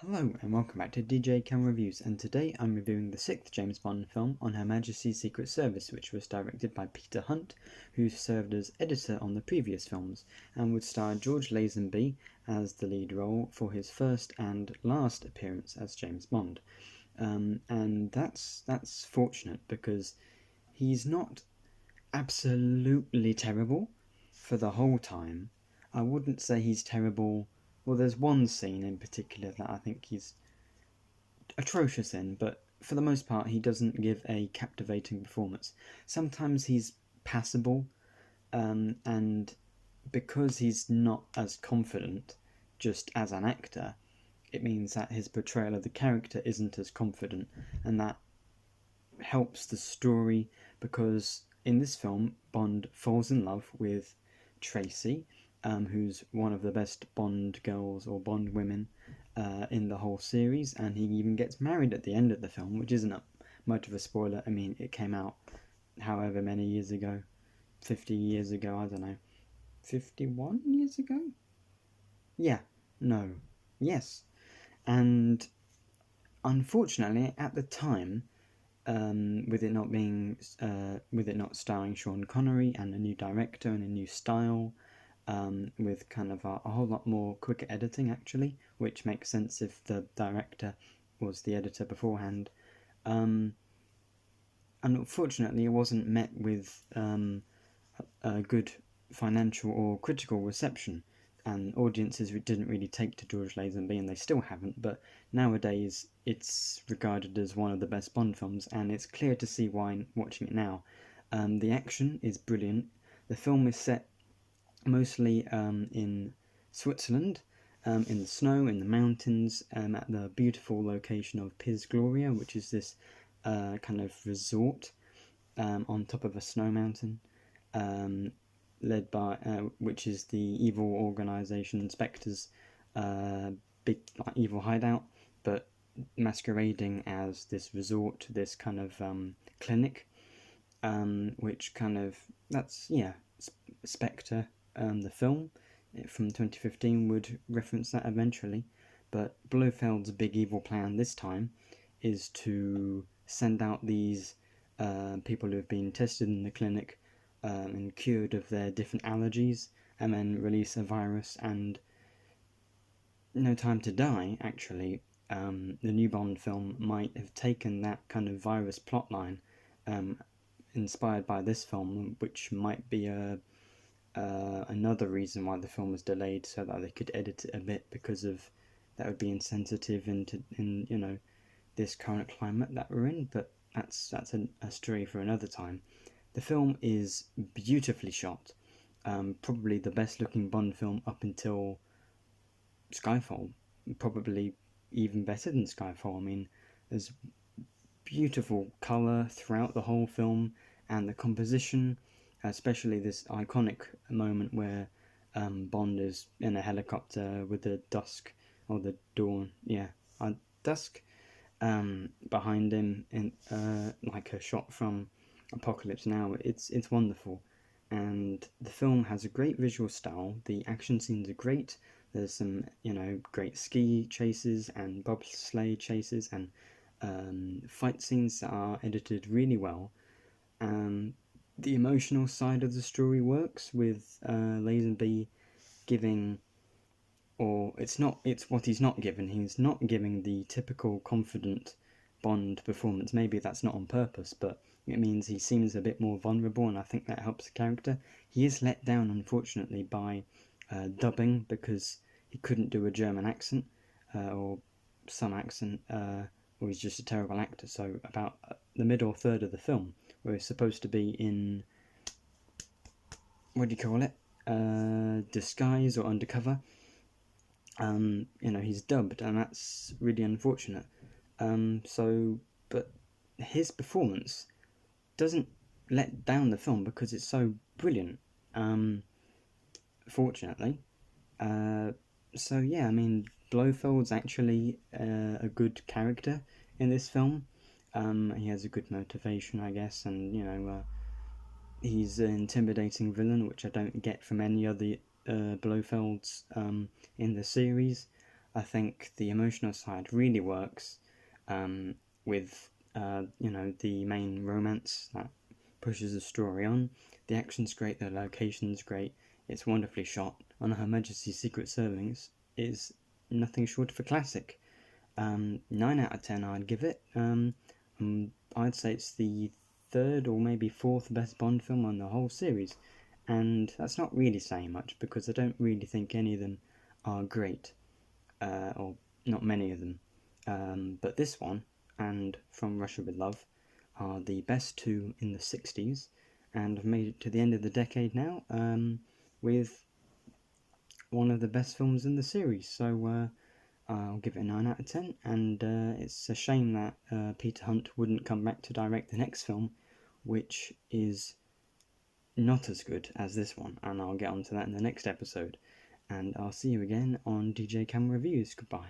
Hello and welcome back to DJCamel Reviews, and today I'm reviewing the 6th James Bond film on Her Majesty's Secret Service, which was directed by Peter Hunt, who served as editor on the previous films, and would star George Lazenby as the lead role for his first and last appearance as James Bond. And that's fortunate because he's not absolutely terrible for the whole time. I wouldn't say he's terrible. Well, there's one scene in particular that I think he's atrocious in, but for the most part, he doesn't give a captivating performance. Sometimes he's passable, and because he's not as confident just as an actor, it means that his portrayal of the character isn't as confident, and that helps the story because in this film, Bond falls in love with Tracy, who's one of the best Bond girls or Bond women in the whole series, and he even gets married at the end of the film, which isn't much of a spoiler. I mean, it came out however many years ago, 50 years ago, I don't know, 51 years ago? Yeah, no, yes. And unfortunately, at the time, with it not starring Sean Connery and a new director and a new style, with kind of a whole lot more quicker editing actually, which makes sense if the director was the editor beforehand. And unfortunately, it wasn't met with a good financial or critical reception, and audiences didn't really take to George Lazenby, and they still haven't. But nowadays, it's regarded as one of the best Bond films, and it's clear to see why watching it now. The action is brilliant. The film is set mostly in Switzerland, in the snow, in the mountains, at the beautiful location of Piz Gloria, which is this kind of resort on top of a snow mountain, led by which is the evil organization Spectre's big evil hideout, but masquerading as this resort, this kind of clinic, which kind of Spectre. The film from 2015 would reference that eventually, but Blofeld's big evil plan this time is to send out these people who have been tested in the clinic and cured of their different allergies, and then release a virus. And No Time to Die, actually, the new Bond film might have taken that kind of virus plotline, inspired by this film, which might be another reason why the film was delayed, so that they could edit it a bit, because of that would be insensitive in this current climate that we're in. But that's a story for another time. The film is beautifully shot, probably the best looking Bond film up until Skyfall, probably even better than Skyfall. I mean, there's beautiful colour throughout the whole film, and the composition, especially this iconic moment where Bond is in a helicopter with the dusk, or the dawn, dusk, behind him, in like a shot from Apocalypse Now. It's wonderful, and the film has a great visual style. The action scenes are great. There's some great ski chases and bobsleigh chases, and fight scenes that are edited really well. The emotional side of the story works with Lazenby giving, or it's what he's not given. He's not giving the typical confident Bond performance. Maybe that's not on purpose, but it means he seems a bit more vulnerable, and I think that helps the character. He is let down, unfortunately, by dubbing, because he couldn't do a German accent, or some accent, or he's just a terrible actor. So about the middle third of the film, where he's supposed to be in, what do you call it, disguise or undercover, he's dubbed, and that's really unfortunate. But his performance doesn't let down the film because it's so brilliant, fortunately. I mean, Blofeld's actually a good character in this film. He has a good motivation, I guess, and he's an intimidating villain, which I don't get from any other Blofelds in the series. I think the emotional side really works with the main romance that pushes the story on. The action's great, the location's great, it's wonderfully shot, and Her Majesty's Secret Service is nothing short of a classic. 9 out of 10 I'd give it. I'd say it's the third or maybe fourth best Bond film on the whole series, and that's not really saying much because I don't really think any of them are great, or not many of them. But this one and From Russia with Love are the best two in the 60s, and have made it to the end of the decade now with one of the best films in the series. So I'll give it a 9 out of 10, and it's a shame that Peter Hunt wouldn't come back to direct the next film, which is not as good as this one, and I'll get onto that in the next episode. And I'll see you again on DJCamel Reviews. Goodbye.